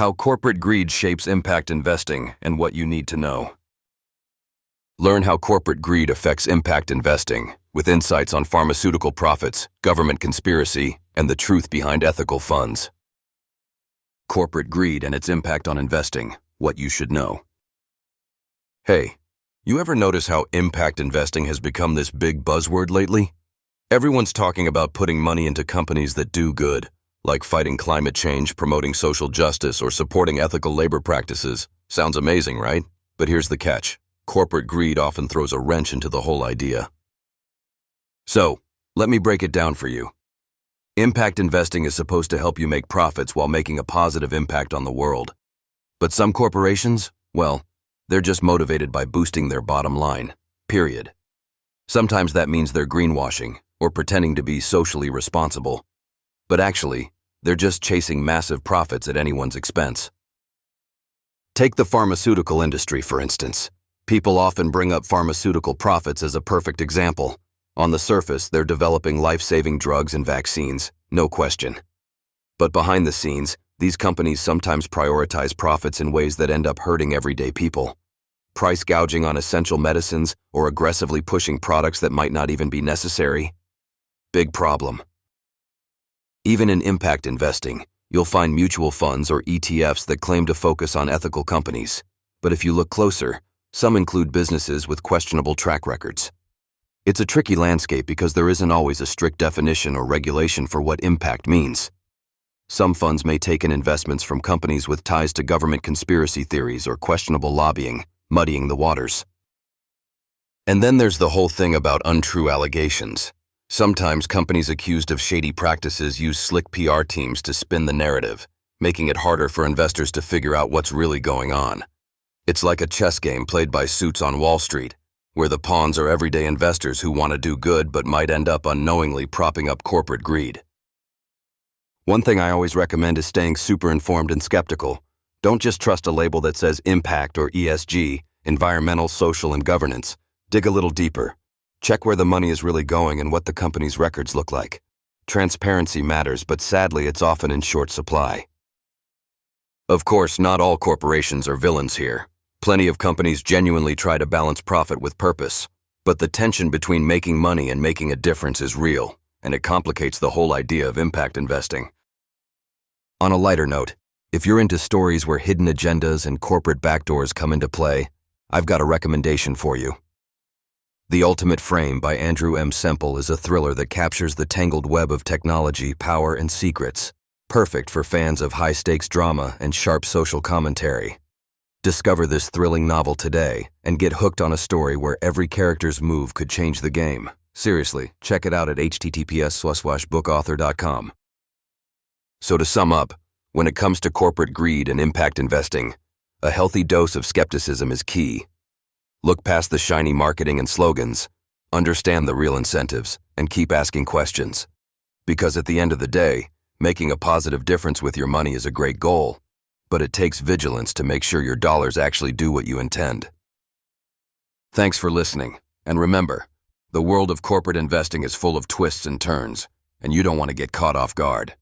How corporate greed shapes impact investing and what you need to know. Learn how corporate greed affects impact investing with insights on pharmaceutical profits, government conspiracy, and the truth behind ethical funds. Corporate greed and its impact on investing, what you should know. Hey, you ever notice how impact investing has become this big buzzword lately? Everyone's talking about putting money into companies that do good, like fighting climate change, promoting social justice, or supporting ethical labor practices. Sounds amazing, right? But here's the catch. Corporate greed often throws a wrench into the whole idea. So, let me break it down for you. Impact investing is supposed to help you make profits while making a positive impact on the world. But some corporations, well, they're just motivated by boosting their bottom line, period. Sometimes that means they're greenwashing or pretending to be socially responsible. But actually, they're just chasing massive profits at anyone's expense. Take the pharmaceutical industry, for instance. People often bring up pharmaceutical profits as a perfect example. On the surface, they're developing life-saving drugs and vaccines, no question. But behind the scenes, these companies sometimes prioritize profits in ways that end up hurting everyday people. Price gouging on essential medicines or aggressively pushing products that might not even be necessary. Big problem. Even in impact investing, you'll find mutual funds or ETFs that claim to focus on ethical companies. But if you look closer, some include businesses with questionable track records. It's a tricky landscape because there isn't always a strict definition or regulation for what impact means. Some funds may take in investments from companies with ties to government conspiracy theories or questionable lobbying, muddying the waters. And then there's the whole thing about untrue allegations. Sometimes companies accused of shady practices use slick PR teams to spin the narrative, making it harder for investors to figure out what's really going on. It's like a chess game played by suits on Wall Street, where the pawns are everyday investors who want to do good but might end up unknowingly propping up corporate greed. One thing I always recommend is staying super informed and skeptical. Don't just trust a label that says impact or ESG, environmental, social, and governance. Dig a little deeper. Check where the money is really going and what the company's records look like. Transparency matters, but sadly it's often in short supply. Of course, not all corporations are villains here. Plenty of companies genuinely try to balance profit with purpose. But the tension between making money and making a difference is real, and it complicates the whole idea of impact investing. On a lighter note, if you're into stories where hidden agendas and corporate backdoors come into play, I've got a recommendation for you. The Ultimate Frame by Andrew M. Semple is a thriller that captures the tangled web of technology, power, and secrets, perfect for fans of high-stakes drama and sharp social commentary. Discover this thrilling novel today and get hooked on a story where every character's move could change the game. Seriously, check it out at https://bookauthor.com. So to sum up, when it comes to corporate greed and impact investing, a healthy dose of skepticism is key. Look past the shiny marketing and slogans, understand the real incentives, and keep asking questions. Because at the end of the day, making a positive difference with your money is a great goal, but it takes vigilance to make sure your dollars actually do what you intend. Thanks for listening, and remember, the world of corporate investing is full of twists and turns, and you don't want to get caught off guard.